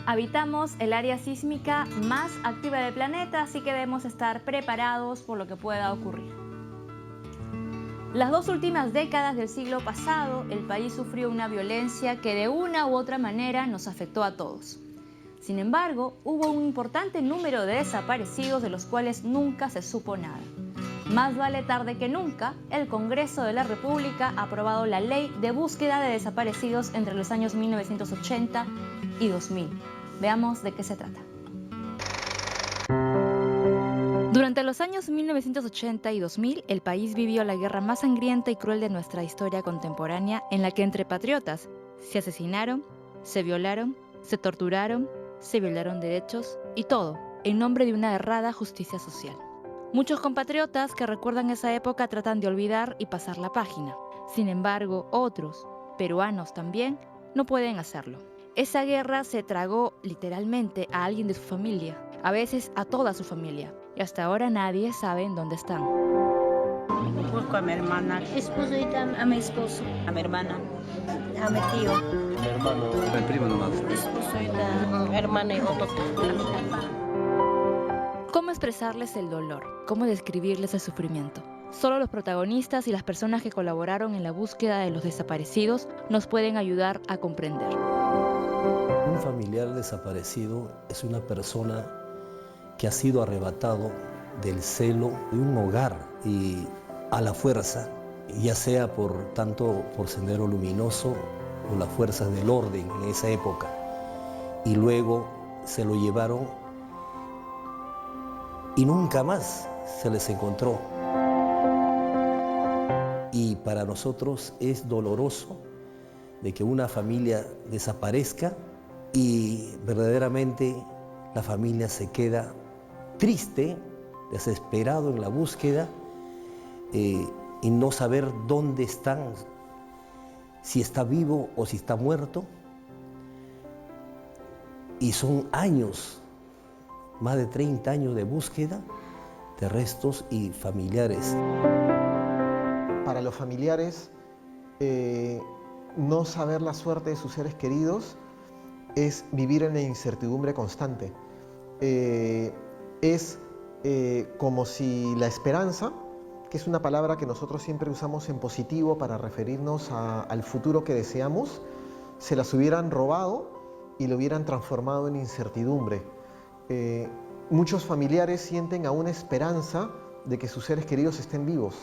Habitamos el área sísmica más activa del planeta, así que debemos estar preparados por lo que pueda ocurrir. Las dos últimas décadas del siglo pasado, el país sufrió una violencia que de una u otra manera nos afectó a todos. Sin embargo, hubo un importante número de desaparecidos de los cuales nunca se supo nada. Más vale tarde que nunca, el Congreso de la República ha aprobado la Ley de Búsqueda de Desaparecidos entre los años 1980 y 2000. Veamos de qué se trata. Durante los años 1980 y 2000, el país vivió la guerra más sangrienta y cruel de nuestra historia contemporánea, en la que entre patriotas se asesinaron, se violaron, se torturaron, se violaron derechos y todo en nombre de una errada justicia social. Muchos compatriotas que recuerdan esa época tratan de olvidar y pasar la página. Sin embargo, otros, peruanos también, no pueden hacerlo. Esa guerra se tragó literalmente a alguien de su familia, a veces a toda su familia, y hasta ahora nadie sabe en dónde están. Busco a mi hermana, Esposo y a mi esposo, a mi hermana, a mi tío, Mi hermano, mi primo nomás. esposo y la hermana y otro. ¿Cómo expresarles el dolor? ¿Cómo describirles el sufrimiento? Solo los protagonistas y las personas que colaboraron en la búsqueda de los desaparecidos nos pueden ayudar a comprender. Un familiar desaparecido es una persona que ha sido arrebatado del celo de un hogar y a la fuerza, ya sea por Sendero Luminoso o las fuerzas del orden en esa época, y luego se lo llevaron y nunca más se les encontró. Y para nosotros es doloroso de que una familia desaparezca y verdaderamente la familia se queda triste, desesperado en la búsqueda y no saber dónde están, si está vivo o si está muerto. Y son años, más de 30 años de búsqueda de restos y familiares. Para los familiares, no saber la suerte de sus seres queridos es vivir en la incertidumbre constante. Es como si la esperanza, que es una palabra que nosotros siempre usamos en positivo para referirnos al futuro que deseamos, se las hubieran robado y lo hubieran transformado en incertidumbre. Muchos familiares sienten aún esperanza de que sus seres queridos estén vivos,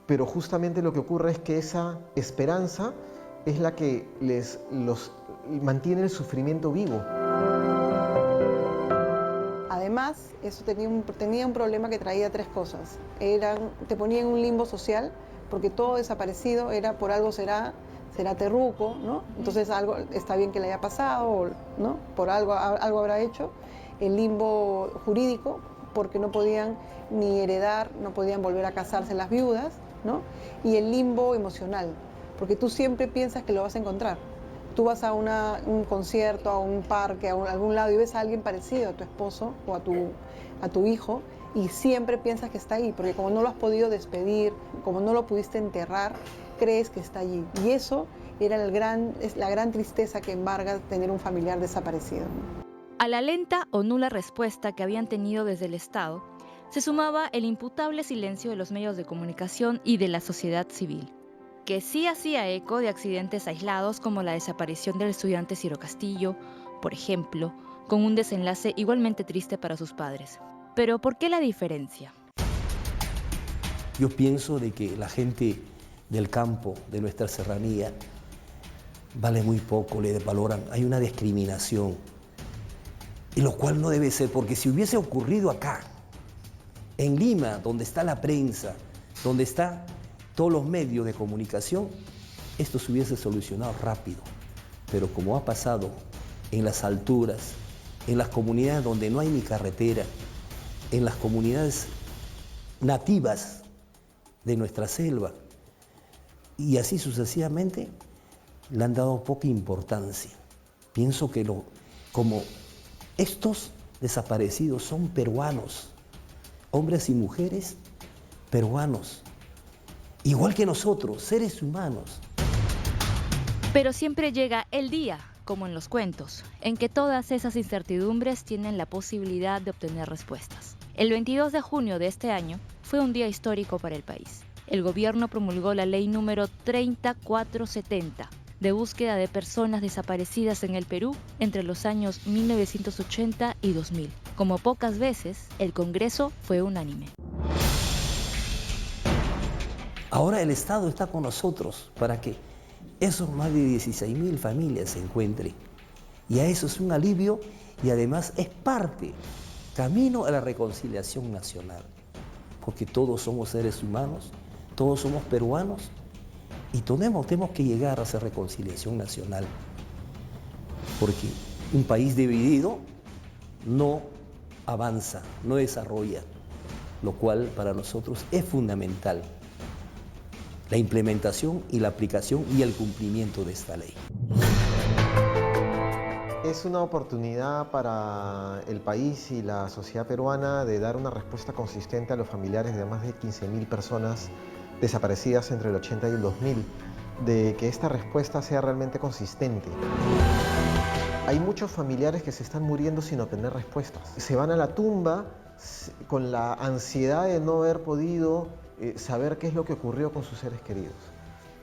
pero justamente lo que ocurre es que esa esperanza es la que los mantiene el sufrimiento vivo. Además, eso tenía un problema que traía tres cosas. Te ponía en un limbo social, porque todo desaparecido era por algo será terruco, ¿no? Entonces algo está bien que le haya pasado, ¿no? Por algo habrá hecho. El limbo jurídico, porque no podían ni heredar, no podían volver a casarse las viudas, ¿no? Y el limbo emocional, porque tú siempre piensas que lo vas a encontrar. Tú vas a un concierto, a un parque, a algún lado y ves a alguien parecido a tu esposo o a tu hijo y siempre piensas que está ahí, porque como no lo has podido despedir, como no lo pudiste enterrar, crees que está allí. Y eso era la gran tristeza que embarga tener un familiar desaparecido. A la lenta o nula respuesta que habían tenido desde el Estado, se sumaba el imputable silencio de los medios de comunicación y de la sociedad civil, que sí hacía eco de accidentes aislados como la desaparición del estudiante Ciro Castillo, por ejemplo, con un desenlace igualmente triste para sus padres. Pero ¿por qué la diferencia? Yo pienso de que la gente del campo, de nuestra serranía, vale muy poco, le valoran, hay una discriminación, y lo cual no debe ser, porque si hubiese ocurrido acá, en Lima, donde está la prensa, donde están todos los medios de comunicación, esto se hubiese solucionado rápido. Pero como ha pasado en las alturas, en las comunidades donde no hay ni carretera, en las comunidades nativas de nuestra selva, y así sucesivamente, le han dado poca importancia. Pienso que como estos desaparecidos son peruanos, hombres y mujeres peruanos, igual que nosotros, seres humanos. Pero siempre llega el día como en los cuentos, en que todas esas incertidumbres tienen la posibilidad de obtener respuestas. El 22 de junio de este año fue un día histórico para el país. El gobierno promulgó la ley número 3470, de búsqueda de personas desaparecidas en el Perú entre los años 1980 y 2000. Como pocas veces, el Congreso fue unánime. Ahora el Estado está con nosotros para que esos más de 16.000 familias se encuentren. Y a eso es un alivio y además es parte, camino a la reconciliación nacional. Porque todos somos seres humanos, todos somos peruanos y tenemos que llegar a esa reconciliación nacional. Porque un país dividido no avanza, no desarrolla, lo cual para nosotros es fundamental. La implementación y la aplicación y el cumplimiento de esta ley. Es una oportunidad para el país y la sociedad peruana de dar una respuesta consistente a los familiares de más de 15.000 personas desaparecidas entre el 80 y el 2000, de que esta respuesta sea realmente consistente. Hay muchos familiares que se están muriendo sin obtener respuestas. Se van a la tumba con la ansiedad de no haber podido saber qué es lo que ocurrió con sus seres queridos.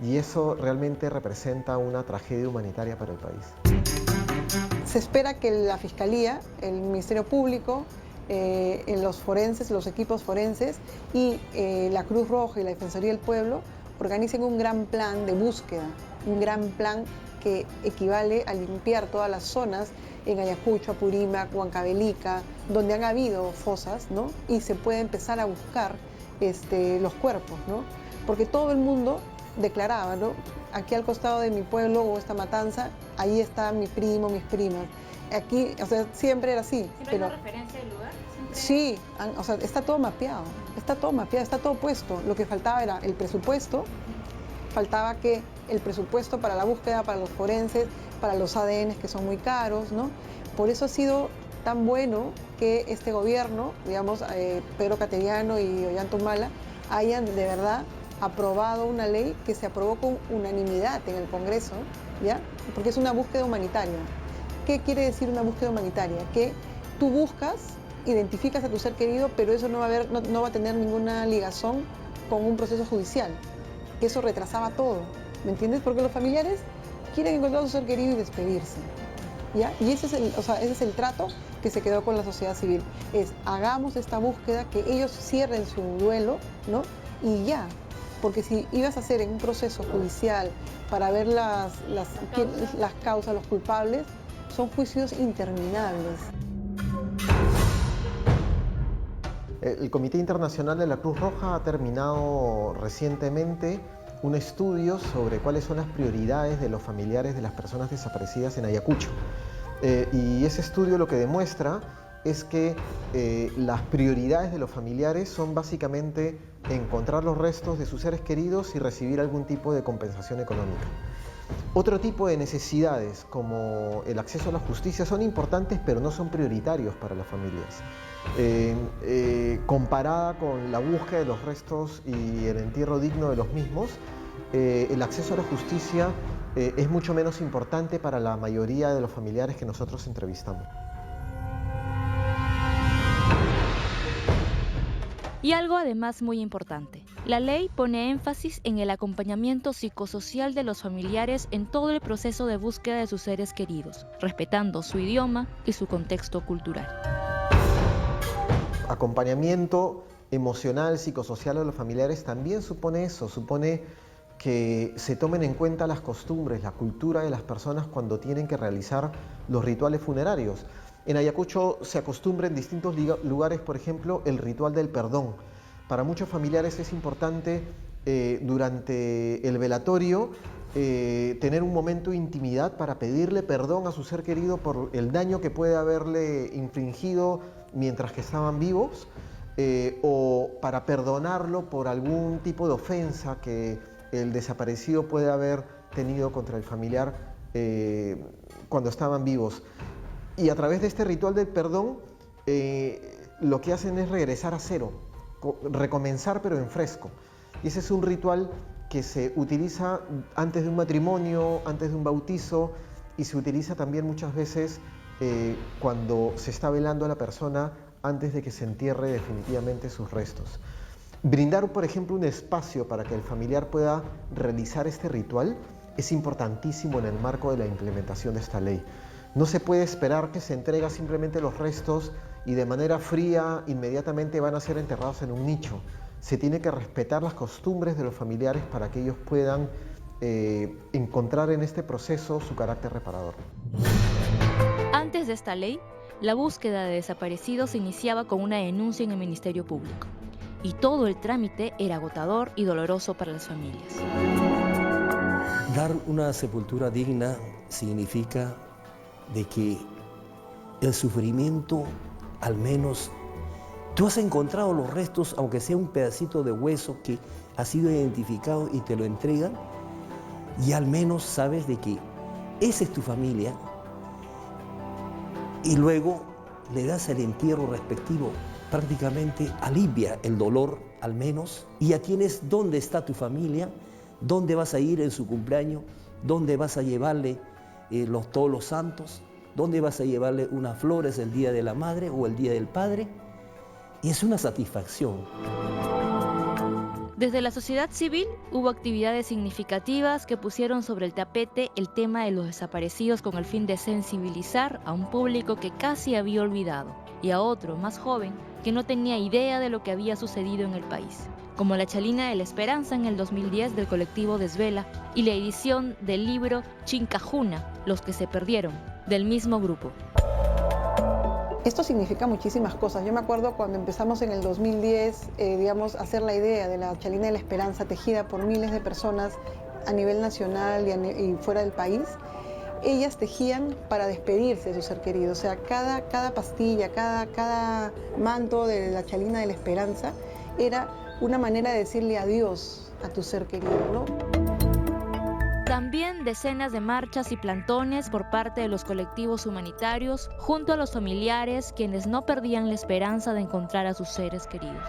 Y eso realmente representa una tragedia humanitaria para el país. Se espera que la Fiscalía, el Ministerio Público, los forenses, los equipos forenses y la Cruz Roja y la Defensoría del Pueblo organicen un gran plan de búsqueda, un gran plan que equivale a limpiar todas las zonas en Ayacucho, Apurímac, Huancavelica, donde han habido fosas, ¿no? Y se puede empezar a buscar los cuerpos, ¿no? Porque todo el mundo declaraba, ¿no? Aquí al costado de mi pueblo o esta matanza, ahí está mi primo, mis primas. Aquí, o sea, siempre era así. ¿Siempre pero hay una referencia del lugar? Sí, o sea, está todo mapeado, está todo puesto. Lo que faltaba era el presupuesto, faltaba que el presupuesto para la búsqueda, para los forenses, para los ADN que son muy caros, ¿no? Por eso ha sido tan bueno que este gobierno, digamos, Pedro Cateriano y Ollanta Humala, hayan de verdad aprobado una ley que se aprobó con unanimidad en el Congreso, ¿ya? Porque es una búsqueda humanitaria. ¿Qué quiere decir una búsqueda humanitaria? Que tú buscas, identificas a tu ser querido, pero eso no va a tener ninguna ligazón con un proceso judicial, que eso retrasaba todo, ¿me entiendes? Porque los familiares quieren encontrar a su ser querido y despedirse, ¿ya? Y ese es el trato que se quedó con la sociedad civil, hagamos esta búsqueda, que ellos cierren su duelo, ¿no? Y ya, porque si ibas a hacer en un proceso judicial para ver las causas, los culpables, son juicios interminables. El Comité Internacional de la Cruz Roja ha terminado recientemente un estudio sobre cuáles son las prioridades de los familiares de las personas desaparecidas en Ayacucho. Y ese estudio lo que demuestra es que las prioridades de los familiares son básicamente encontrar los restos de sus seres queridos y recibir algún tipo de compensación económica. Otro tipo de necesidades, como el acceso a la justicia, son importantes, pero no son prioritarios para las familias. Comparada con la búsqueda de los restos y el entierro digno de los mismos, el acceso a la justicia es mucho menos importante para la mayoría de los familiares que nosotros entrevistamos. Y algo además muy importante, la ley pone énfasis en el acompañamiento psicosocial de los familiares en todo el proceso de búsqueda de sus seres queridos, respetando su idioma y su contexto cultural. Acompañamiento emocional, psicosocial a los familiares también supone eso, supone que se tomen en cuenta las costumbres, la cultura de las personas cuando tienen que realizar los rituales funerarios. En Ayacucho se acostumbra en distintos lugares, por ejemplo, el ritual del perdón. Para muchos familiares es importante durante el velatorio tener un momento de intimidad para pedirle perdón a su ser querido por el daño que puede haberle infligido mientras que estaban vivos, o para perdonarlo por algún tipo de ofensa que el desaparecido puede haber tenido contra el familiar cuando estaban vivos. Y a través de este ritual del perdón, lo que hacen es regresar a cero, recomenzar pero en fresco. Y ese es un ritual que se utiliza antes de un matrimonio, antes de un bautizo, y se utiliza también muchas veces cuando se está velando a la persona antes de que se entierre definitivamente sus restos. Brindar, por ejemplo, un espacio para que el familiar pueda realizar este ritual es importantísimo en el marco de la implementación de esta ley. No se puede esperar que se entrega simplemente los restos y de manera fría inmediatamente van a ser enterrados en un nicho. Se tiene que respetar las costumbres de los familiares para que ellos puedan encontrar en este proceso su carácter reparador. Antes de esta ley, la búsqueda de desaparecidos se iniciaba con una denuncia en el Ministerio Público, y todo el trámite era agotador y doloroso para las familias. Dar una sepultura digna significa de que el sufrimiento, al menos, tú has encontrado los restos, aunque sea un pedacito de hueso que ha sido identificado y te lo entregan, y al menos sabes de que esa es tu familia, y luego le das el entierro respectivo, prácticamente alivia el dolor al menos, y ya tienes dónde está tu familia, dónde vas a ir en su cumpleaños, dónde vas a llevarle todos los santos, dónde vas a llevarle unas flores el día de la madre o el día del padre, y es una satisfacción. Desde la sociedad civil hubo actividades significativas que pusieron sobre el tapete el tema de los desaparecidos con el fin de sensibilizar a un público que casi había olvidado y a otro, más joven, que no tenía idea de lo que había sucedido en el país, como la Chalina de la Esperanza en el 2010 del colectivo Desvela y la edición del libro Chincajuna, Los que se perdieron, del mismo grupo. Esto significa muchísimas cosas. Yo me acuerdo cuando empezamos en el 2010, hacer la idea de la Chalina de la Esperanza tejida por miles de personas a nivel nacional y fuera del país. Ellas tejían para despedirse de su ser querido. O sea, cada pastilla, cada manto de la Chalina de la Esperanza era una manera de decirle adiós a tu ser querido, ¿no? También decenas de marchas y plantones por parte de los colectivos humanitarios junto a los familiares quienes no perdían la esperanza de encontrar a sus seres queridos.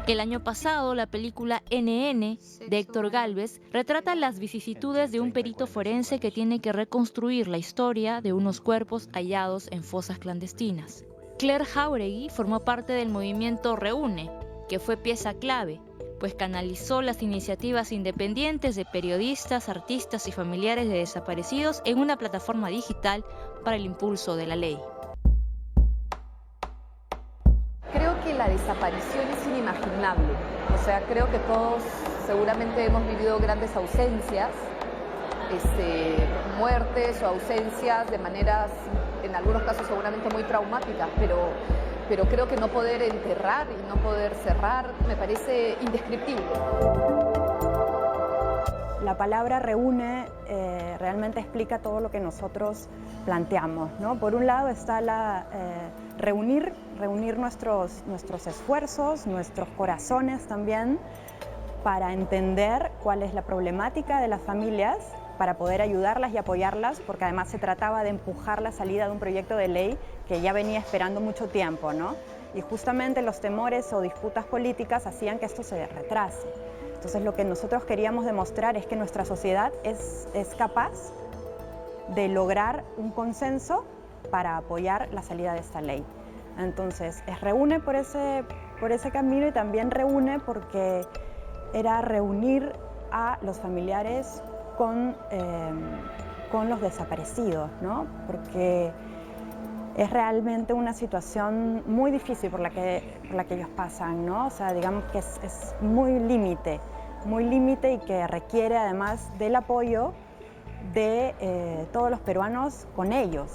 El año pasado, la película NN de Héctor Gálvez retrata las vicisitudes de un perito forense que tiene que reconstruir la historia de unos cuerpos hallados en fosas clandestinas. Claire Jauregui formó parte del movimiento Reúne, que fue pieza clave, pues canalizó las iniciativas independientes de periodistas, artistas y familiares de desaparecidos en una plataforma digital para el impulso de la ley. Creo que la desaparición es inimaginable. O sea, creo que todos seguramente hemos vivido grandes ausencias, muertes o ausencias de maneras, en algunos casos seguramente muy traumáticas, pero creo que no poder enterrar y no poder cerrar me parece indescriptible. La palabra reúne realmente explica todo lo que nosotros planteamos, ¿no? Por un lado está reunir nuestros esfuerzos, nuestros corazones también, para entender cuál es la problemática de las familias, para poder ayudarlas y apoyarlas, porque además se trataba de empujar la salida de un proyecto de ley que ya venía esperando mucho tiempo, ¿no? Y justamente los temores o disputas políticas hacían que esto se retrase. Entonces lo que nosotros queríamos demostrar es que nuestra sociedad es capaz de lograr un consenso para apoyar la salida de esta ley. Entonces reúne por ese camino y también reúne porque era reunir a los familiares con los desaparecidos, ¿no? Porque es realmente una situación muy difícil por la que ellos pasan, ¿no? O sea, digamos que es muy límite y que requiere además del apoyo de todos los peruanos con ellos.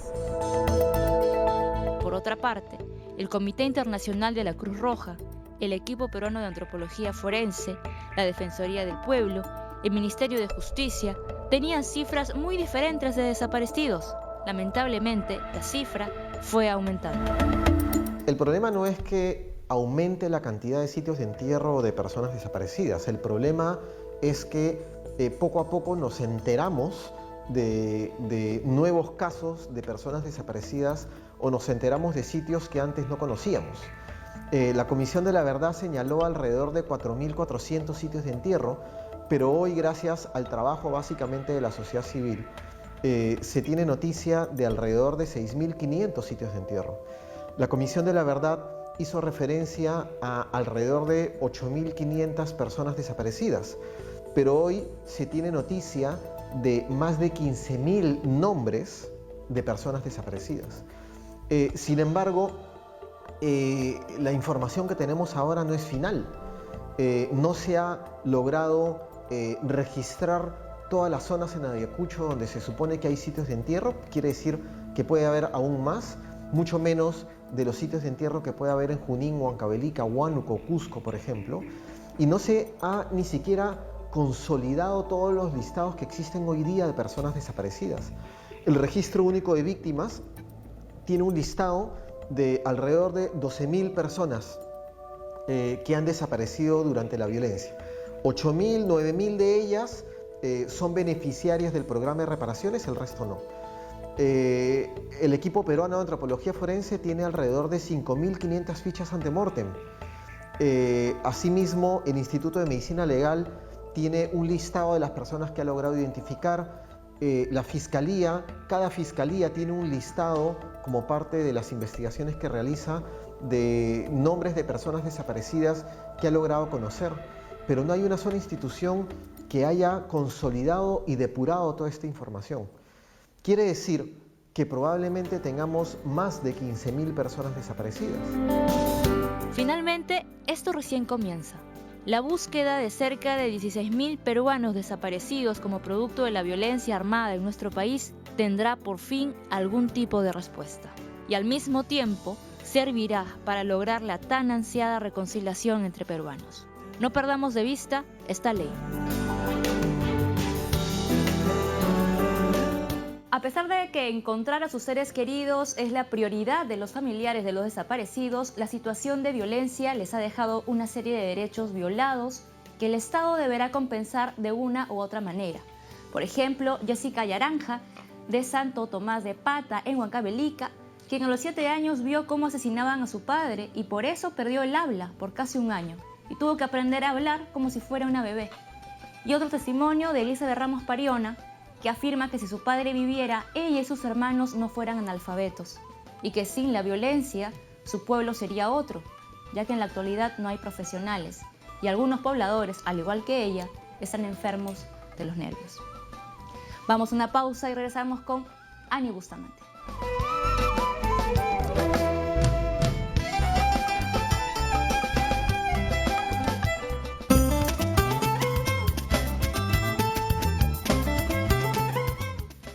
Por otra parte, el Comité Internacional de la Cruz Roja, el Equipo Peruano de Antropología Forense, la Defensoría del Pueblo, el Ministerio de Justicia, tenían cifras muy diferentes de desaparecidos. Lamentablemente, la cifra fue aumentando. El problema no es que aumente la cantidad de sitios de entierro de personas desaparecidas. El problema es que poco a poco nos enteramos de nuevos casos de personas desaparecidas o nos enteramos de sitios que antes no conocíamos. La Comisión de la Verdad señaló alrededor de 4.400 sitios de entierro, pero hoy, gracias al trabajo básicamente de la sociedad civil, se tiene noticia de alrededor de 6.500 sitios de entierro. La Comisión de la Verdad hizo referencia a alrededor de 8.500 personas desaparecidas, pero hoy se tiene noticia de más de 15.000 nombres de personas desaparecidas. Sin embargo, la información que tenemos ahora no es final. No se ha logrado registrar todas las zonas en Ayacucho donde se supone que hay sitios de entierro. Quiere decir que puede haber aún más, mucho menos de los sitios de entierro que puede haber en Junín, Huancavelica, Huánuco, Cusco, por ejemplo. Y no se ha ni siquiera consolidado todos los listados que existen hoy día de personas desaparecidas. El Registro Único de Víctimas tiene un listado de alrededor de 12.000 personas que han desaparecido durante la violencia. 8.000, 9.000 de ellas son beneficiarias del programa de reparaciones, el resto no. El equipo peruano de antropología forense tiene alrededor de 5.500 fichas antemortem. Asimismo, el Instituto de Medicina Legal tiene un listado de las personas que ha logrado identificar. La Fiscalía, cada Fiscalía tiene un listado como parte de las investigaciones que realiza de nombres de personas desaparecidas que ha logrado conocer, pero no hay una sola institución que haya consolidado y depurado toda esta información. Quiere decir que probablemente tengamos más de 15.000 personas desaparecidas. Finalmente, esto recién comienza. La búsqueda de cerca de 16.000 peruanos desaparecidos como producto de la violencia armada en nuestro país tendrá por fin algún tipo de respuesta. Y al mismo tiempo, servirá para lograr la tan ansiada reconciliación entre peruanos. No perdamos de vista esta ley. A pesar de que encontrar a sus seres queridos es la prioridad de los familiares de los desaparecidos, la situación de violencia les ha dejado una serie de derechos violados que el Estado deberá compensar de una u otra manera. Por ejemplo, Jessica Yaranja, de Santo Tomás de Pata, en Huancavelica, quien a los 7 años vio cómo asesinaban a su padre y por eso perdió el habla por casi un año y tuvo que aprender a hablar como si fuera una bebé. Y otro testimonio de Elisa de Ramos Pariona, que afirma que si su padre viviera, ella y sus hermanos no fueran analfabetos y que sin la violencia su pueblo sería otro, ya que en la actualidad no hay profesionales y algunos pobladores, al igual que ella, están enfermos de los nervios. Vamos a una pausa y regresamos con Ani Bustamante.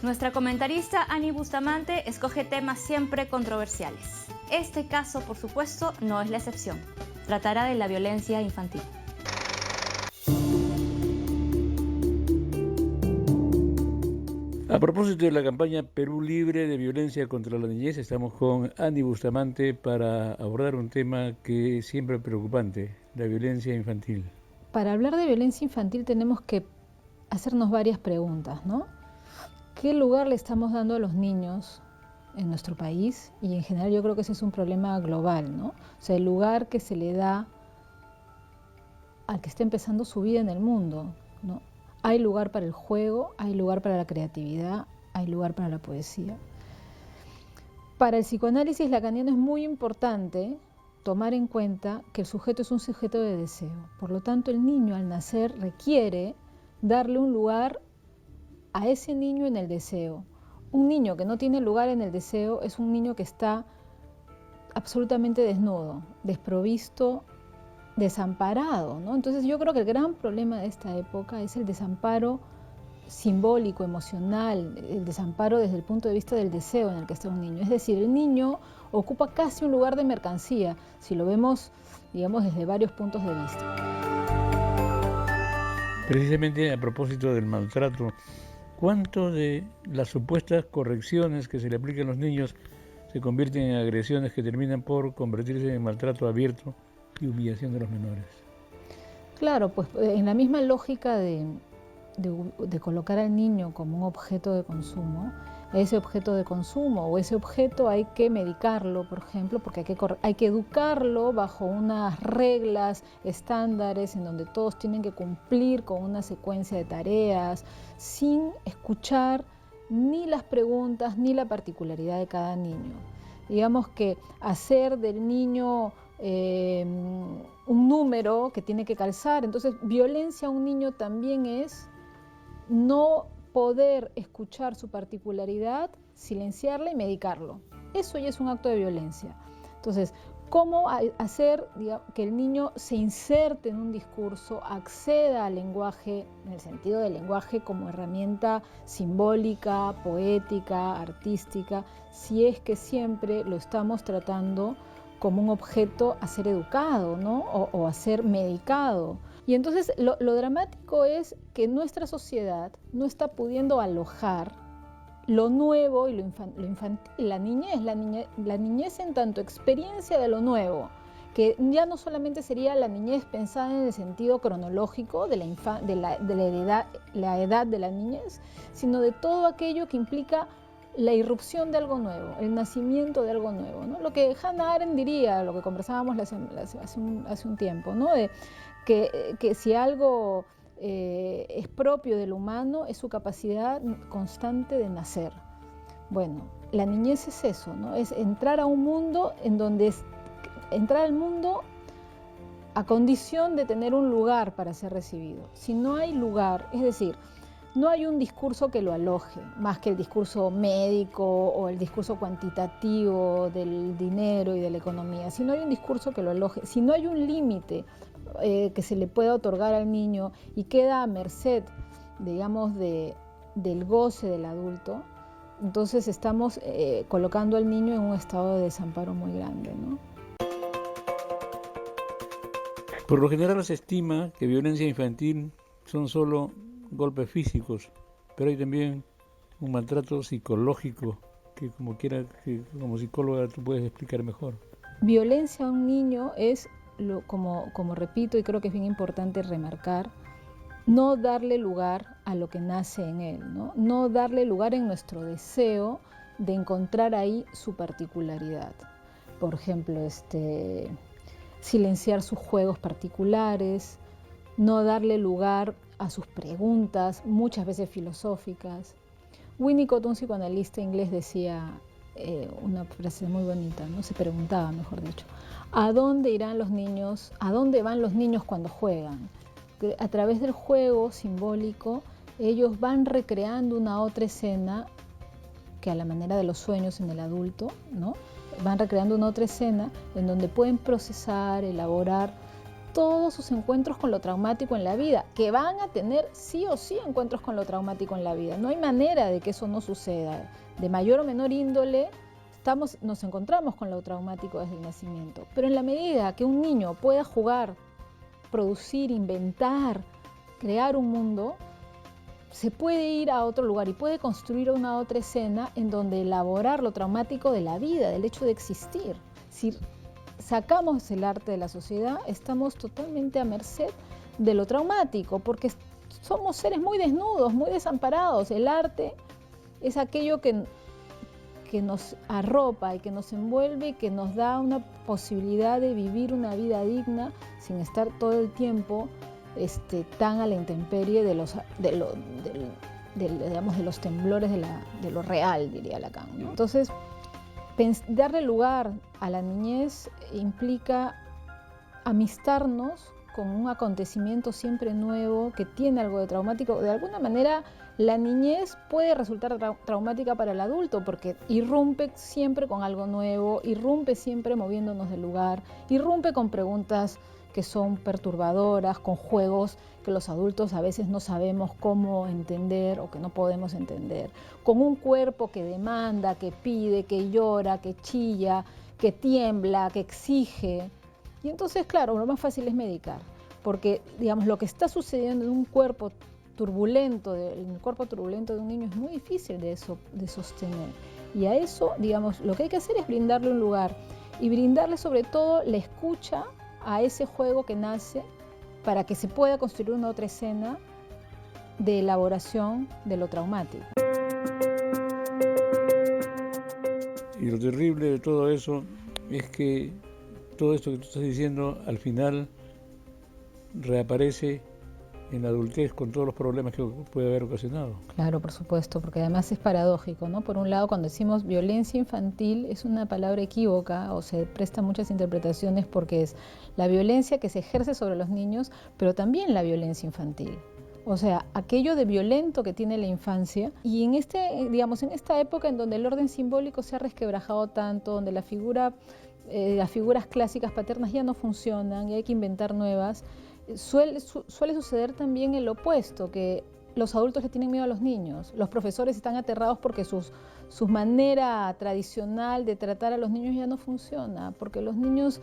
Nuestra comentarista Ani Bustamante escoge temas siempre controversiales. Este caso, por supuesto, no es la excepción. Tratará de la violencia infantil. A propósito de la campaña Perú Libre de Violencia contra la Niñez, estamos con Ani Bustamante para abordar un tema que es siempre preocupante, la violencia infantil. Para hablar de violencia infantil tenemos que hacernos varias preguntas, ¿no? ¿Qué lugar le estamos dando a los niños en nuestro país? Y en general yo creo que ese es un problema global, ¿no? O sea, el lugar que se le da al que está empezando su vida en el mundo, ¿no? Hay lugar para el juego, hay lugar para la creatividad, hay lugar para la poesía. Para el psicoanálisis lacaniano es muy importante tomar en cuenta que el sujeto es un sujeto de deseo. Por lo tanto, el niño al nacer requiere darle un lugar a ese niño en el deseo. Un niño que no tiene lugar en el deseo es un niño que está absolutamente desnudo, desprovisto, desamparado, ¿no? Entonces yo creo que el gran problema de esta época es el desamparo simbólico, emocional, el desamparo desde el punto de vista del deseo en el que está un niño. Es decir, el niño ocupa casi un lugar de mercancía, si lo vemos, digamos, desde varios puntos de vista. Precisamente a propósito del maltrato, ¿cuánto de las supuestas correcciones que se le aplican a los niños se convierten en agresiones que terminan por convertirse en maltrato abierto y humillación de los menores? Claro, pues en la misma lógica de colocar al niño como un objeto de consumo, ese objeto de consumo o ese objeto hay que medicarlo, por ejemplo, porque hay que educarlo bajo unas reglas, estándares, en donde todos tienen que cumplir con una secuencia de tareas, sin escuchar ni las preguntas ni la particularidad de cada niño. Digamos que hacer del niño un número que tiene que calzar, entonces violencia a un niño también es no poder escuchar su particularidad, silenciarla y medicarlo. Eso ya es un acto de violencia. Entonces, ¿cómo hacer que el niño se inserte en un discurso, acceda al lenguaje, en el sentido del lenguaje como herramienta simbólica, poética, artística, si es que siempre lo estamos tratando como un objeto a ser educado, ¿no? o a ser medicado? Y entonces lo dramático es que nuestra sociedad no está pudiendo alojar lo nuevo y lo infantil, la niñez en tanto experiencia de lo nuevo, que ya no solamente sería la niñez pensada en el sentido cronológico de la edad de la niñez, sino de todo aquello que implica la irrupción de algo nuevo, el nacimiento de algo nuevo, ¿no? Lo que Hannah Arendt diría, lo que conversábamos hace un tiempo, ¿no? De que si algo es propio del humano, es su capacidad constante de nacer. Bueno, la niñez es eso, ¿no? Es entrar a un mundo en donde entrar al mundo a condición de tener un lugar para ser recibido. Si no hay lugar, es decir, no hay un discurso que lo aloje, más que el discurso médico o el discurso cuantitativo del dinero y de la economía. Si no hay un discurso que lo aloje, si no hay un límite que se le pueda otorgar al niño y queda a merced, digamos, del goce del adulto, entonces estamos colocando al niño en un estado de desamparo muy grande, ¿no? Por lo general se estima que violencia infantil son solo golpes físicos, pero hay también un maltrato psicológico que como psicóloga tú puedes explicar mejor. Violencia a un niño es, como repito y creo que es bien importante remarcar, no darle lugar a lo que nace en él, ¿no? No darle lugar en nuestro deseo de encontrar ahí su particularidad. Por ejemplo, silenciar sus juegos particulares, no darle lugar a sus preguntas, muchas veces filosóficas. Winnicott, un psicoanalista inglés, decía una frase muy bonita, ¿no? Se preguntaba, mejor dicho, ¿a dónde irán los niños? ¿A dónde van los niños cuando juegan? Que a través del juego simbólico, ellos van recreando una otra escena que a la manera de los sueños en el adulto, ¿no? Van recreando una otra escena en donde pueden procesar, elaborar todos sus encuentros con lo traumático en la vida, que van a tener sí o sí encuentros con lo traumático en la vida. No hay manera de que eso no suceda. De mayor o menor índole, nos encontramos con lo traumático desde el nacimiento. Pero en la medida que un niño pueda jugar, producir, inventar, crear un mundo, se puede ir a otro lugar y puede construir una otra escena en donde elaborar lo traumático de la vida, del hecho de existir. Si sacamos el arte de la sociedad, estamos totalmente a merced de lo traumático, porque somos seres muy desnudos, muy desamparados. El arte es aquello que nos arropa y que nos envuelve y que nos da una posibilidad de vivir una vida digna sin estar todo el tiempo tan a la intemperie de los temblores de lo real, diría Lacan, ¿no? Entonces, darle lugar a la niñez implica amistarnos con un acontecimiento siempre nuevo que tiene algo de traumático. De alguna manera, la niñez puede resultar traumática para el adulto porque irrumpe siempre con algo nuevo, irrumpe siempre moviéndonos del lugar, irrumpe con preguntas que son perturbadoras, con juegos que los adultos a veces no sabemos cómo entender o que no podemos entender, con un cuerpo que demanda, que pide, que llora, que chilla, que tiembla, que exige. Y entonces, claro, lo más fácil es medicar, porque, digamos, lo que está sucediendo en un cuerpo turbulento, en el cuerpo turbulento de un niño es muy difícil de sostener. Y a eso, digamos, lo que hay que hacer es brindarle un lugar y brindarle sobre todo la escucha a ese juego que nace para que se pueda construir una otra escena de elaboración de lo traumático. Y lo terrible de todo eso es que todo esto que tú estás diciendo al final reaparece en la adultez con todos los problemas que puede haber ocasionado. Claro, por supuesto, porque además es paradójico, ¿no? Por un lado, cuando decimos violencia infantil es una palabra equívoca o se presta muchas interpretaciones porque es la violencia que se ejerce sobre los niños, pero también la violencia infantil. O sea, aquello de violento que tiene la infancia. Y en en esta época en donde el orden simbólico se ha resquebrajado tanto, donde las figuras clásicas paternas ya no funcionan y hay que inventar nuevas, suele suceder también el opuesto, que los adultos le tienen miedo a los niños. Los profesores están aterrados porque su manera tradicional de tratar a los niños ya no funciona, porque los niños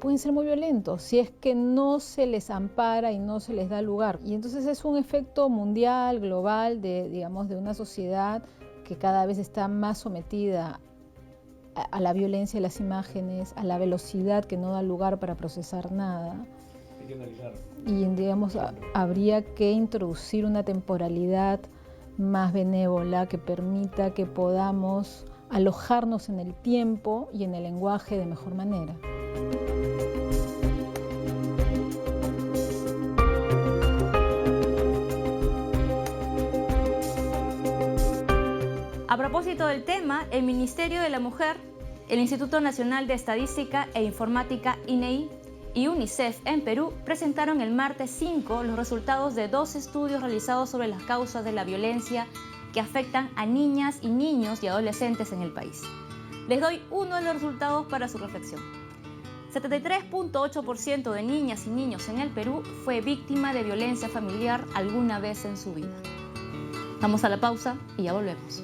pueden ser muy violentos si es que no se les ampara y no se les da lugar. Y entonces es un efecto mundial, global, de una sociedad que cada vez está más sometida a la violencia de las imágenes, a la velocidad que no da lugar para procesar nada. Hay que analizar. Y habría que introducir una temporalidad más benévola que permita que podamos alojarnos en el tiempo y en el lenguaje de mejor manera. A propósito del tema, el Ministerio de la Mujer, el Instituto Nacional de Estadística e Informática INEI y UNICEF en Perú presentaron el martes 5 los resultados de 2 estudios realizados sobre las causas de la violencia que afectan a niñas y niños y adolescentes en el país. Les doy uno de los resultados para su reflexión. 73.8% de niñas y niños en el Perú fue víctima de violencia familiar alguna vez en su vida. Vamos a la pausa y ya volvemos.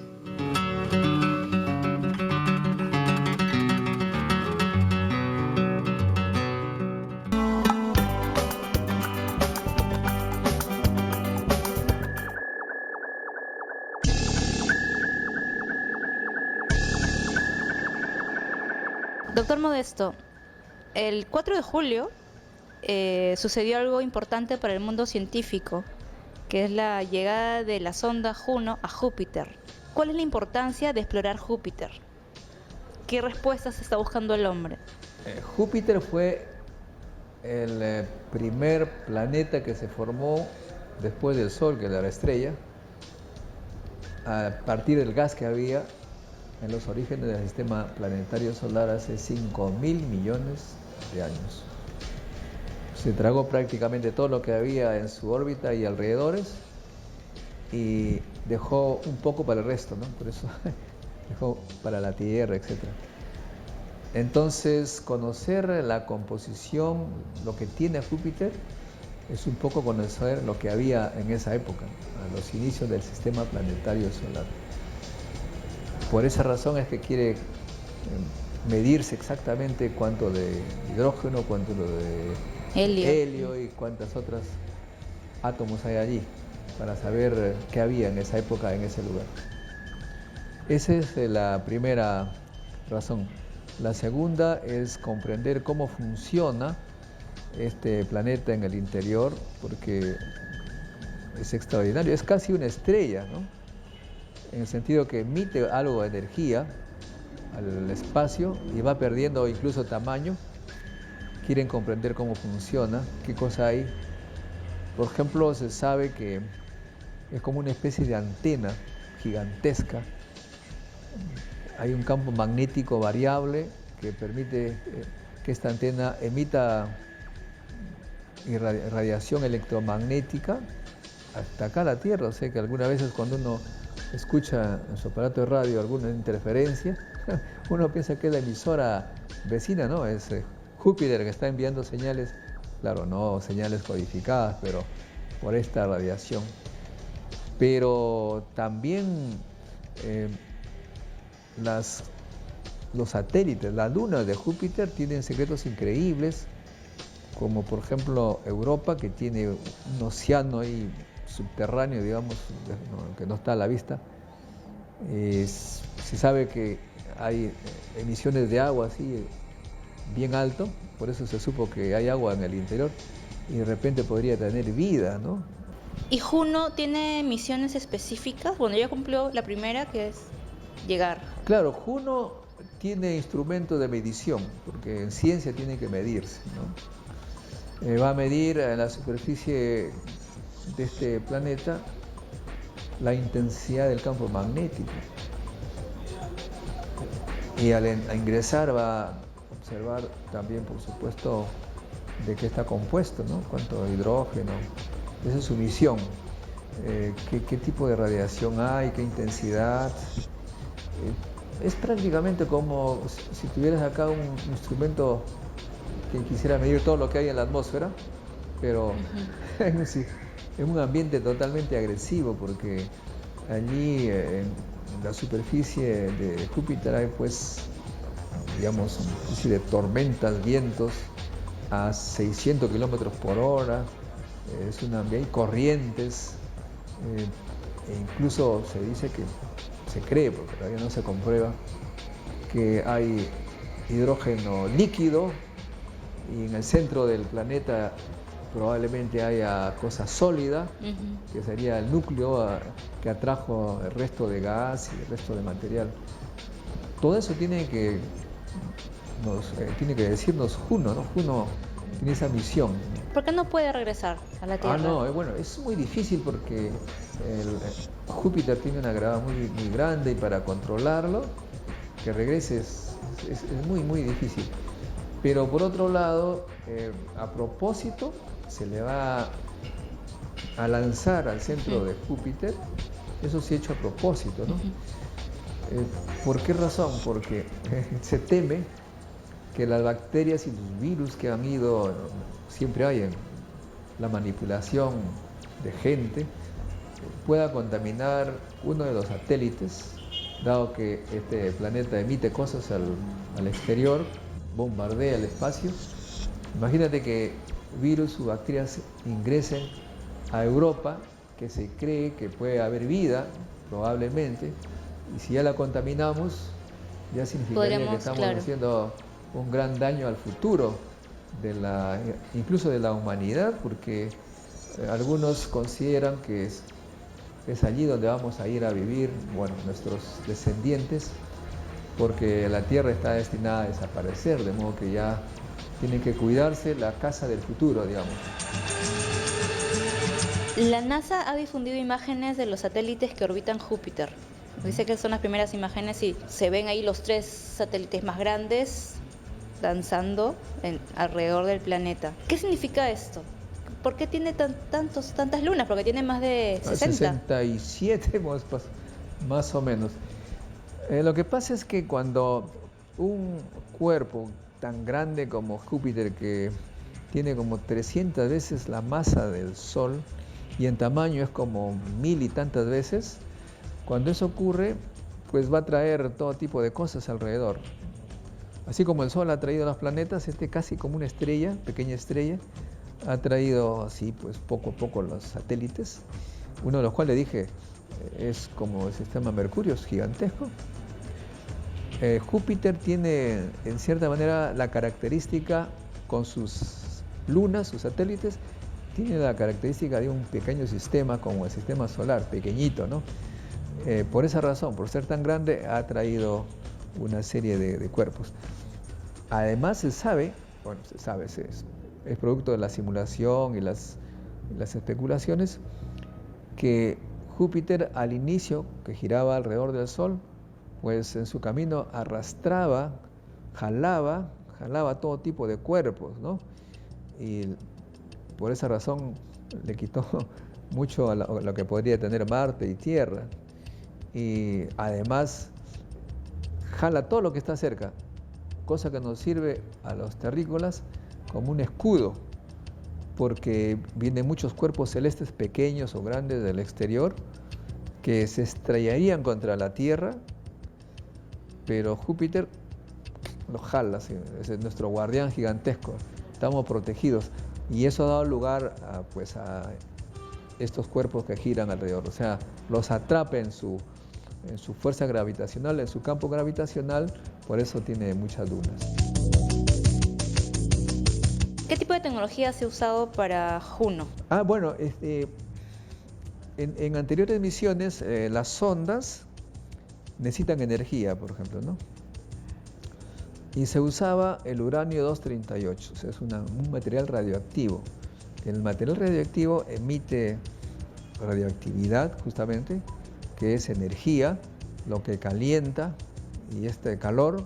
Doctor Modesto, el 4 de julio sucedió algo importante para el mundo científico, que es la llegada de la sonda Juno a Júpiter. ¿Cuál es la importancia de explorar Júpiter? ¿Qué respuestas está buscando el hombre? Júpiter fue el primer planeta que se formó después del Sol, que era la estrella, a partir del gas que había en los orígenes del sistema planetario solar hace 5.000 millones de años. Se tragó prácticamente todo lo que había en su órbita y alrededores y dejó un poco para el resto, ¿no? Por eso dejó para la Tierra, etc. Entonces, conocer la composición, lo que tiene Júpiter, es un poco conocer lo que había en esa época, a los inicios del sistema planetario solar. Por esa razón es que quiere medirse exactamente cuánto de hidrógeno, cuánto de helio y cuántas otras átomos hay allí, para saber qué había en esa época, en ese lugar. Esa es la primera razón. La segunda es comprender cómo funciona este planeta en el interior, porque es extraordinario, es casi una estrella, ¿no? En el sentido que emite algo de energía al espacio y va perdiendo incluso tamaño. Quieren comprender cómo funciona, qué cosa hay. Por ejemplo, se sabe que es como una especie de antena gigantesca. Hay un campo magnético variable que permite que esta antena emita radiación electromagnética hasta acá a la Tierra. O sea que algunas veces cuando uno escucha en su aparato de radio alguna interferencia, uno piensa que es la emisora vecina, ¿no? Es Júpiter que está enviando señales, claro, no señales codificadas, pero por esta radiación. Pero también los satélites, las lunas de Júpiter tienen secretos increíbles, como por ejemplo Europa, que tiene un océano ahí subterráneo, digamos, que no está a la vista. Se sabe que hay emisiones de agua así bien alto, por eso se supo que hay agua en el interior y de repente podría tener vida, ¿no? ¿Y Juno tiene misiones específicas? Bueno, ya cumplió la primera, que es llegar. Claro, Juno tiene instrumentos de medición, porque en ciencia tiene que medirse, ¿no? Va a medir en la superficie de este planeta la intensidad del campo magnético. Y al ingresar va a observar también, por supuesto, de qué está compuesto, ¿no? Cuánto hidrógeno. Esa es su misión. ¿Qué tipo de radiación hay? ¿Qué intensidad? Es prácticamente como si tuvieras acá un instrumento que quisiera medir todo lo que hay en la atmósfera, pero en un ambiente totalmente agresivo, porque allí en la superficie de Júpiter hay, pues, digamos, una especie de tormentas, vientos a 600 kilómetros por hora, hay corrientes, e incluso se dice que, se cree, porque todavía no se comprueba, que hay hidrógeno líquido, y en el centro del planeta probablemente haya cosa sólida, que sería el núcleo que atrajo el resto de gas y el resto de material. Todo eso tiene que decirnos Juno, ¿no? Juno tiene esa misión. ¿Por qué no puede regresar a la Tierra? No, bueno, es muy difícil porque Júpiter tiene una gravedad muy grande, y para controlarlo, que regrese es muy, muy difícil. Pero por otro lado, a propósito, se le va a lanzar al centro de Júpiter. Eso se ha hecho a propósito, ¿no? ¿Por qué razón? Porque se teme que las bacterias y los virus que han ido, siempre hay en la manipulación de gente, pueda contaminar uno de los satélites, dado que este planeta emite cosas al exterior, bombardea el espacio. Imagínate que virus o bacterias ingresen a Europa, que se cree que puede haber vida, probablemente, y si ya la contaminamos, ya significaría que estamos haciendo un gran daño al futuro, incluso de la humanidad, porque algunos consideran que es allí donde vamos a ir a vivir, bueno, nuestros descendientes, porque la Tierra está destinada a desaparecer, de modo que ya tiene que cuidarse la casa del futuro, digamos. La NASA ha difundido imágenes de los satélites que orbitan Júpiter. Dice que son las primeras imágenes y se ven ahí los 3 satélites más grandes danzando alrededor del planeta. ¿Qué significa esto? ¿Por qué tiene tantas lunas? Porque tiene más de 60. 67 más o menos. Lo que pasa es que cuando un cuerpo tan grande como Júpiter, que tiene como 300 veces la masa del Sol y en tamaño es como 1000 y tantas veces, cuando eso ocurre, pues va a traer todo tipo de cosas alrededor. Así como el Sol ha traído los planetas, casi como una estrella, pequeña estrella, ha traído así, pues poco a poco los satélites, uno de los cuales dije es como el sistema Mercurio, es gigantesco. Júpiter tiene, en cierta manera, la característica, con sus lunas, sus satélites, tiene la característica de un pequeño sistema como el sistema solar, pequeñito, ¿no? Por esa razón, por ser tan grande, ha traído una serie de cuerpos. Además, es producto de la simulación y las especulaciones, que Júpiter, al inicio, que giraba alrededor del Sol, pues en su camino arrastraba, jalaba todo tipo de cuerpos, ¿no? Y por esa razón le quitó mucho a lo que podría tener Marte y Tierra. Y además jala todo lo que está cerca, cosa que nos sirve a los terrícolas como un escudo, porque vienen muchos cuerpos celestes pequeños o grandes del exterior que se estrellarían contra la Tierra, pero Júpiter los jala, ¿sí? Es nuestro guardián gigantesco, estamos protegidos, y eso ha dado lugar a estos cuerpos que giran alrededor, o sea, los atrapa en su fuerza gravitacional, en su campo gravitacional, por eso tiene muchas lunas. ¿Qué tipo de tecnología se ha usado para Juno? Bueno, en anteriores misiones las sondas necesitan energía, por ejemplo, ¿no? Y se usaba el uranio 238, o sea, es un material radioactivo. El material radioactivo emite radioactividad justamente, que es energía, lo que calienta, y este calor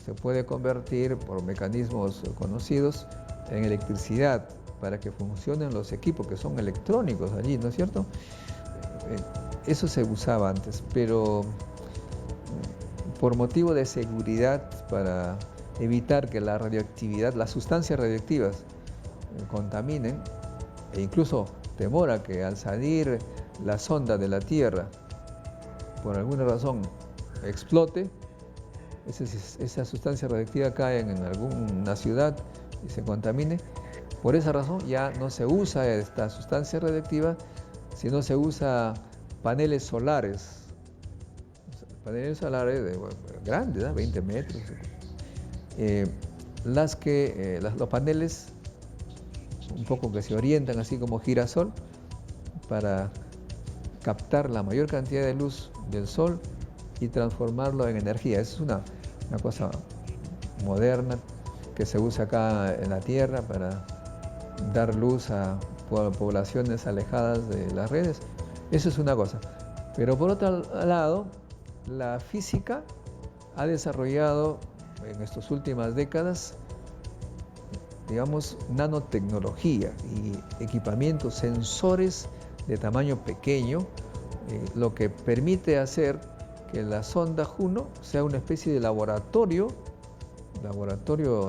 se puede convertir por mecanismos conocidos en electricidad para que funcionen los equipos que son electrónicos allí, ¿no es cierto? Eso se usaba antes, pero por motivo de seguridad, para evitar que la radioactividad, las sustancias radioactivas contaminen, e incluso temor a que al salir la sonda de la Tierra, por alguna razón, explote, esa sustancia radioactiva cae en alguna ciudad y se contamine. Por esa razón ya no se usa esta sustancia radioactiva, sino se usa paneles solares. Paneles solares grandes, ¿no? 20 metros. Los paneles un poco que se orientan así como girasol para captar la mayor cantidad de luz del sol y transformarlo en energía. Esa es una cosa moderna que se usa acá en la Tierra para dar luz a poblaciones alejadas de las redes. Eso es una cosa. Pero por otro lado, la física ha desarrollado en estas últimas décadas, digamos, nanotecnología y equipamientos, sensores de tamaño pequeño, lo que permite hacer que la sonda Juno sea una especie de laboratorio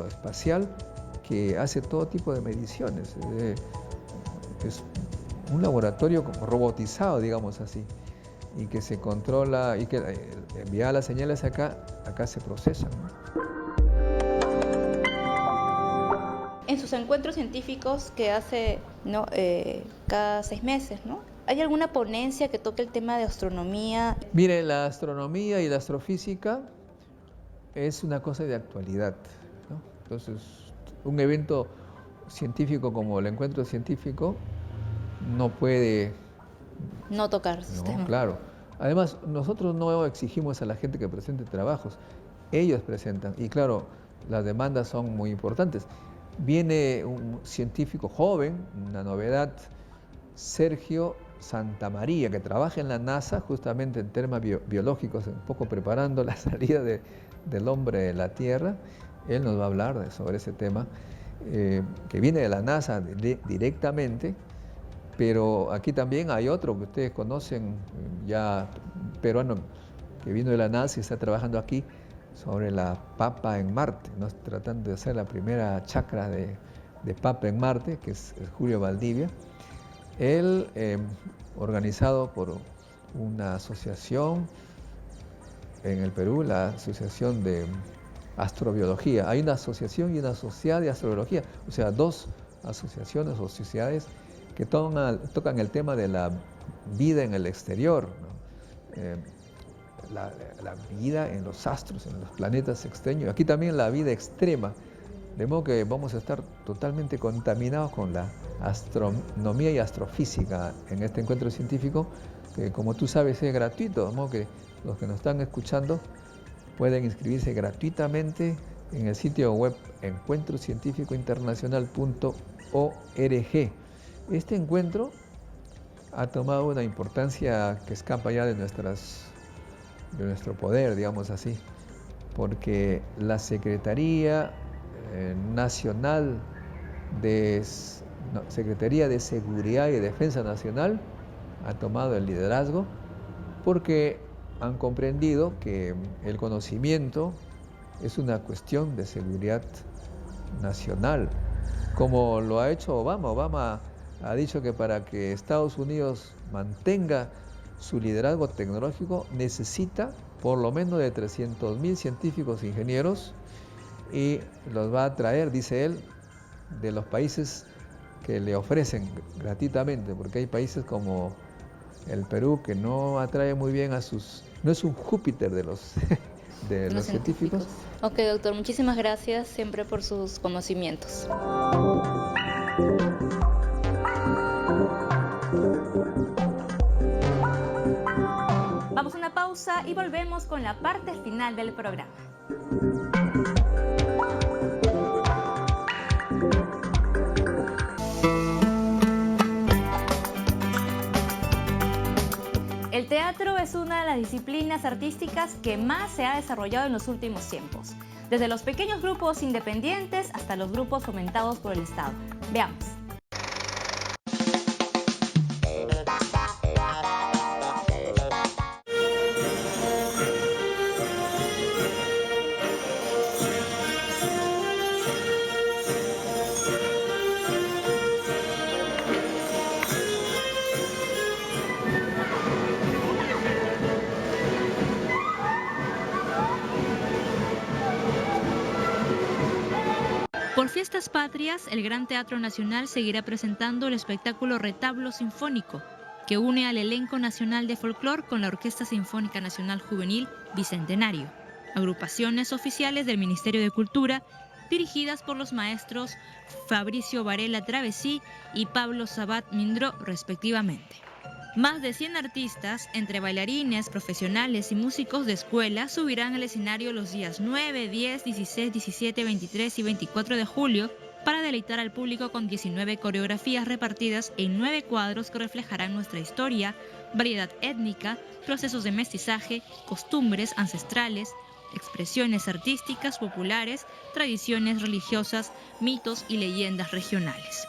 espacial que hace todo tipo de mediciones. Es un laboratorio robotizado, digamos así, y que se controla y que envía las señales acá se procesan, ¿no? En sus encuentros científicos que hace cada 6 meses, ¿no? ¿Hay alguna ponencia que toque el tema de astronomía? Mire, la astronomía y la astrofísica es una cosa de actualidad, ¿no? Entonces, un evento científico como el encuentro científico no puede no tocar ese tema. Claro. Además, nosotros no exigimos a la gente que presente trabajos, ellos presentan, y claro, las demandas son muy importantes. Viene un científico joven, una novedad, Sergio Santamaría, que trabaja en la NASA justamente en temas biológicos, un poco preparando la salida del hombre de la Tierra. Él nos va a hablar sobre ese tema, que viene de la NASA directamente, pero aquí también hay otro que ustedes conocen, ya peruano, que vino de la NASA y está trabajando aquí sobre la papa en Marte, ¿no? Tratando de hacer la primera chacra de papa en Marte, que es Julio Valdivia. Él, organizado por una asociación en el Perú, la Asociación de Astrobiología. Hay una asociación y una sociedad de astrobiología, o sea, dos asociaciones o sociedades que tocan el tema de la vida en el exterior, ¿no? La vida en los astros, en los planetas extraños. Aquí también la vida extrema, de modo que vamos a estar totalmente contaminados con la astronomía y astrofísica en este encuentro científico, que como tú sabes es gratuito, de modo que los que nos están escuchando pueden inscribirse gratuitamente en el sitio web encuentrocientificointernacional.org. Este encuentro ha tomado una importancia que escapa ya de nuestro poder, digamos así, porque la Secretaría Nacional Secretaría de Seguridad y Defensa Nacional ha tomado el liderazgo, porque han comprendido que el conocimiento es una cuestión de seguridad nacional, como lo ha hecho Obama. Obama ha dicho que para que Estados Unidos mantenga su liderazgo tecnológico necesita por lo menos de 300.000 científicos e ingenieros, y los va a traer, dice él, de los países que le ofrecen gratuitamente, porque hay países como el Perú que no atrae muy bien no es un Júpiter de los científicos. Ok, doctor, muchísimas gracias siempre por sus conocimientos. Vamos a una pausa y volvemos con la parte final del programa. El teatro es una de las disciplinas artísticas que más se ha desarrollado en los últimos tiempos, desde los pequeños grupos independientes hasta los grupos fomentados por el Estado. Veamos. Por Fiestas Patrias, el Gran Teatro Nacional seguirá presentando el espectáculo Retablo Sinfónico, que une al elenco nacional de folclore con la Orquesta Sinfónica Nacional Juvenil Bicentenario, agrupaciones oficiales del Ministerio de Cultura, dirigidas por los maestros Fabricio Varela Travesí y Pablo Sabat Mindró, respectivamente. Más de 100 artistas, entre bailarines, profesionales y músicos de escuela, subirán al escenario los días 9, 10, 16, 17, 23 y 24 de julio para deleitar al público con 19 coreografías repartidas en 9 cuadros que reflejarán nuestra historia, variedad étnica, procesos de mestizaje, costumbres ancestrales, expresiones artísticas populares, tradiciones religiosas, mitos y leyendas regionales.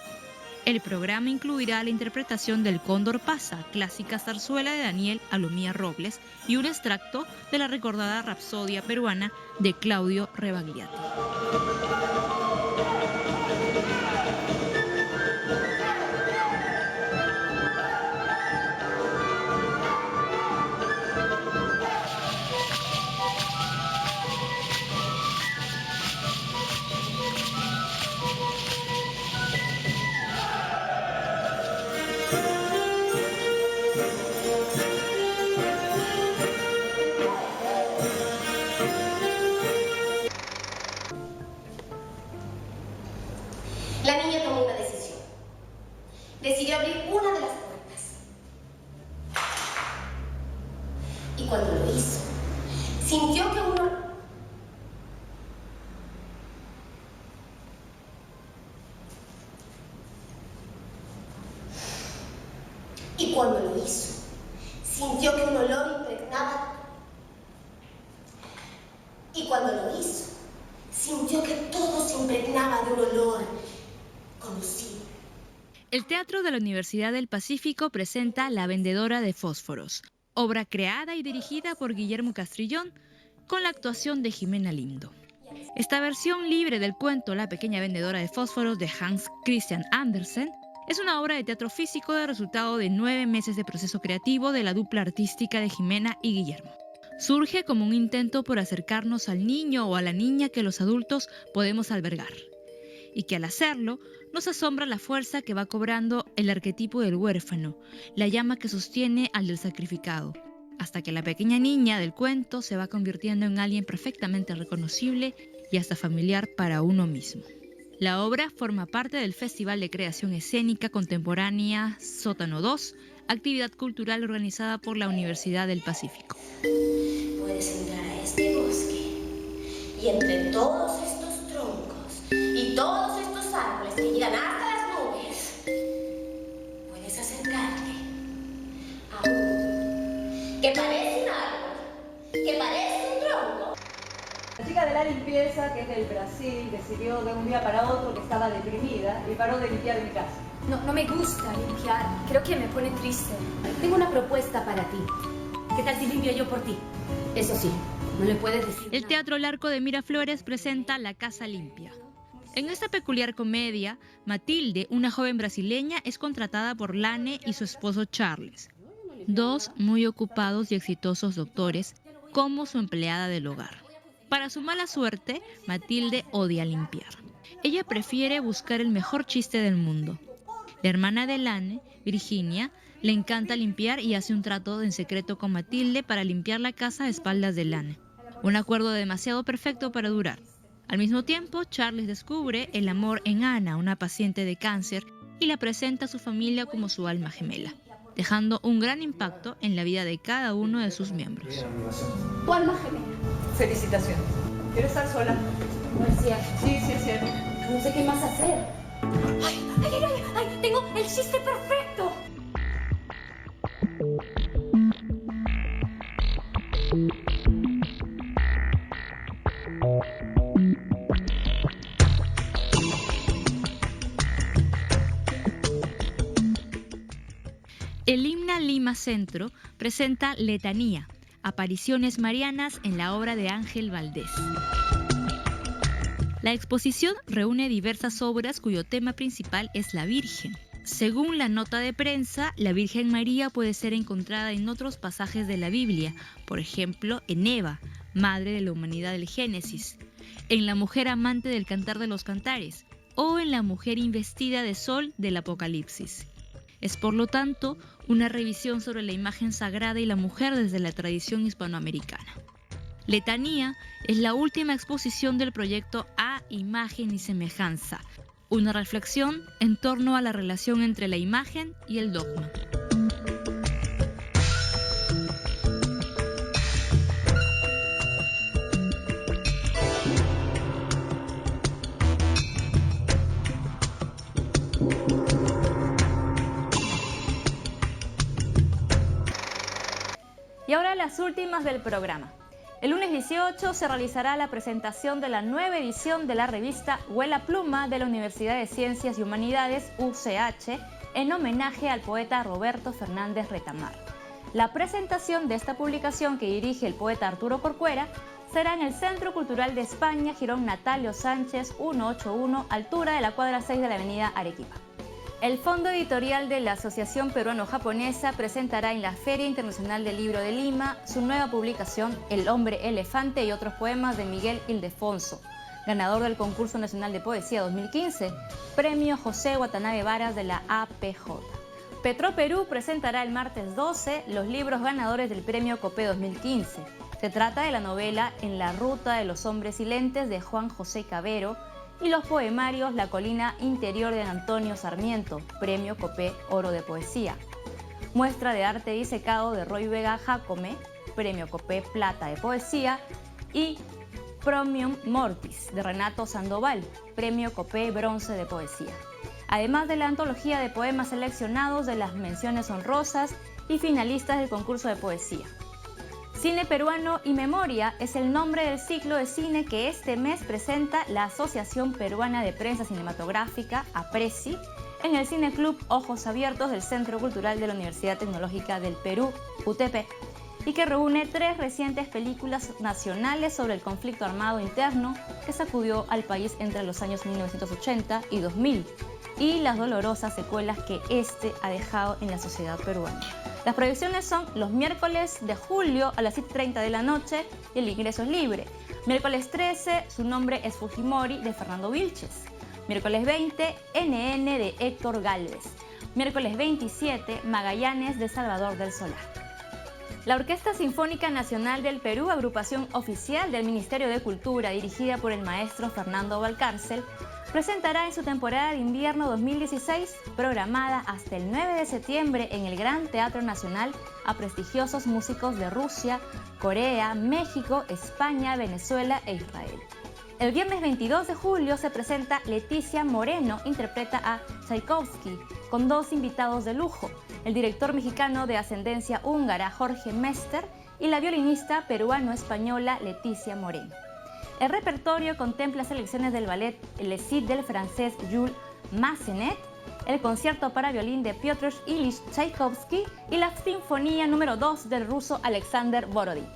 El programa incluirá la interpretación del Cóndor Pasa, clásica zarzuela de Daniel Alomía Robles, y un extracto de la recordada Rapsodia peruana de Claudio Rebagliati. La niña tomó una decisión. Decidió abrir una de las puertas. Y cuando lo hizo, sintió que un olor impregnaba. Y cuando lo hizo, sintió que todo se impregnaba de un olor conocido. El Teatro de la Universidad del Pacífico presenta La Vendedora de Fósforos, obra creada y dirigida por Guillermo Castrillón, con la actuación de Jimena Lindo. Esta versión libre del cuento La Pequeña Vendedora de Fósforos de Hans Christian Andersen es una obra de teatro físico de resultado de 9 meses de proceso creativo de la dupla artística de Jimena y Guillermo. Surge como un intento por acercarnos al niño o a la niña que los adultos podemos albergar, y que al hacerlo nos asombra la fuerza que va cobrando el arquetipo del huérfano, la llama que sostiene al del sacrificado, hasta que la pequeña niña del cuento se va convirtiendo en alguien perfectamente reconocible y hasta familiar para uno mismo. La obra forma parte del Festival de Creación Escénica Contemporánea Sótano 2, actividad cultural organizada por la Universidad del Pacífico. Puedes entrar a este bosque y entre todos estos troncos y todos estos árboles que llegan hasta las nubes, puedes acercarte a uno que parece un árbol, que parece un tronco. La chica de la limpieza, que es del Brasil, decidió de un día para otro que estaba deprimida y paró de limpiar mi casa. No me gusta limpiar, creo que me pone triste. Tengo una propuesta para ti. ¿Qué tal si limpio yo por ti? Eso sí, no le puedes decir El Teatro El Arco de Miraflores presenta La Casa Limpia. En esta peculiar comedia, Matilde, una joven brasileña, es contratada por Lane y su esposo Charles, dos muy ocupados y exitosos doctores, como su empleada del hogar. Para su mala suerte, Matilde odia limpiar. Ella prefiere buscar el mejor chiste del mundo. La hermana de Lane, Virginia, le encanta limpiar y hace un trato en secreto con Matilde para limpiar la casa a espaldas de Lane. Un acuerdo demasiado perfecto para durar. Al mismo tiempo, Charles descubre el amor en Ana, una paciente de cáncer, y la presenta a su familia como su alma gemela, dejando un gran impacto en la vida de cada uno de sus miembros. Tu alma gemela. Felicitaciones. ¿Quieres estar sola? No es cierto. Sí, es cierto. No sé qué más hacer. ¡Ay! Tengo el chiste perfecto. El Himna Lima Centro presenta Letanía, apariciones marianas en la obra de Ángel Valdés. La exposición reúne diversas obras cuyo tema principal es la Virgen. Según la nota de prensa, la Virgen María puede ser encontrada en otros pasajes de la Biblia, por ejemplo, en Eva, madre de la humanidad del Génesis, en la mujer amante del Cantar de los Cantares o en la mujer investida de sol del Apocalipsis. Es por lo tanto una revisión sobre la imagen sagrada y la mujer desde la tradición hispanoamericana. Letanía es la última exposición del proyecto A Imagen y Semejanza, una reflexión en torno a la relación entre la imagen y el dogma. Y ahora las últimas del programa. El lunes 18 se realizará la presentación de la nueva edición de la revista Huela Pluma de la Universidad de Ciencias y Humanidades, UCH, en homenaje al poeta Roberto Fernández Retamar. La presentación de esta publicación, que dirige el poeta Arturo Corcuera, será en el Centro Cultural de España, Jirón Natalio Sánchez 181, altura de la cuadra 6 de la avenida Arequipa. El Fondo Editorial de la Asociación Peruano-Japonesa presentará en la Feria Internacional del Libro de Lima su nueva publicación El Hombre Elefante y otros poemas de Miguel Ildefonso, ganador del Concurso Nacional de Poesía 2015, Premio José Watanabe Varas de la APJ. Petroperú presentará el martes 12 los libros ganadores del Premio Copé 2015. Se trata de la novela En la Ruta de los Hombres Silentes de Juan José Cabero, y los poemarios La Colina Interior de Antonio Sarmiento, Premio Copé Oro de Poesía. Muestra de Arte Disecado de Roy Vega Jacome, Premio Copé Plata de Poesía. Y Promium Mortis de Renato Sandoval, Premio Copé Bronce de Poesía. Además de la antología de poemas seleccionados de las menciones honrosas y finalistas del concurso de poesía. Cine Peruano y Memoria es el nombre del ciclo de cine que este mes presenta la Asociación Peruana de Prensa Cinematográfica, APRESI, en el Cine Club Ojos Abiertos del Centro Cultural de la Universidad Tecnológica del Perú, UTP, y que reúne 3 recientes películas nacionales sobre el conflicto armado interno que sacudió al país entre los años 1980 y 2000, y las dolorosas secuelas que este ha dejado en la sociedad peruana. Las proyecciones son los miércoles de julio a las 7:30 de la noche y el ingreso es libre. Miércoles 13, Su nombre es Fujimori, de Fernando Vilches. Miércoles 20, NN, de Héctor Gálvez. Miércoles 27, Magallanes, de Salvador del Solar. La Orquesta Sinfónica Nacional del Perú, agrupación oficial del Ministerio de Cultura, dirigida por el maestro Fernando Valcárcel, presentará en su temporada de invierno 2016, programada hasta el 9 de septiembre en el Gran Teatro Nacional, a prestigiosos músicos de Rusia, Corea, México, España, Venezuela e Israel. El viernes 22 de julio se presenta Leticia Moreno, interpreta a Tchaikovsky, con 2 invitados de lujo, el director mexicano de ascendencia húngara Jorge Mester y la violinista peruano-española Leticia Moreno. El repertorio contempla selecciones del ballet Le Cid del francés Jules Massenet, el concierto para violín de Piotr Ilyich Tchaikovsky y la sinfonía número 2 del ruso Alexander Borodin.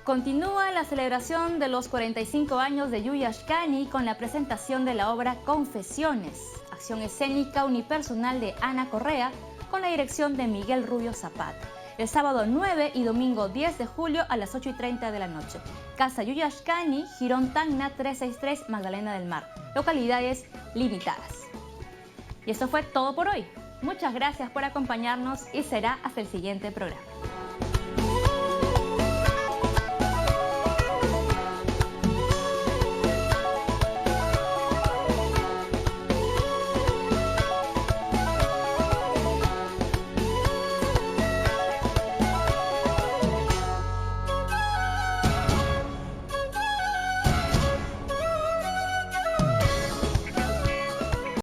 Continúa la celebración de los 45 años de Yuya Ashkani con la presentación de la obra Confesiones, acción escénica unipersonal de Ana Correa, con la dirección de Miguel Rubio Zapata. El sábado 9 y domingo 10 de julio a las 8:30 de la noche. Casa Yuya Ashkani, Jirón Tacna 363, Magdalena del Mar. Localidades limitadas. Y esto fue todo por hoy. Muchas gracias por acompañarnos y será hasta el siguiente programa.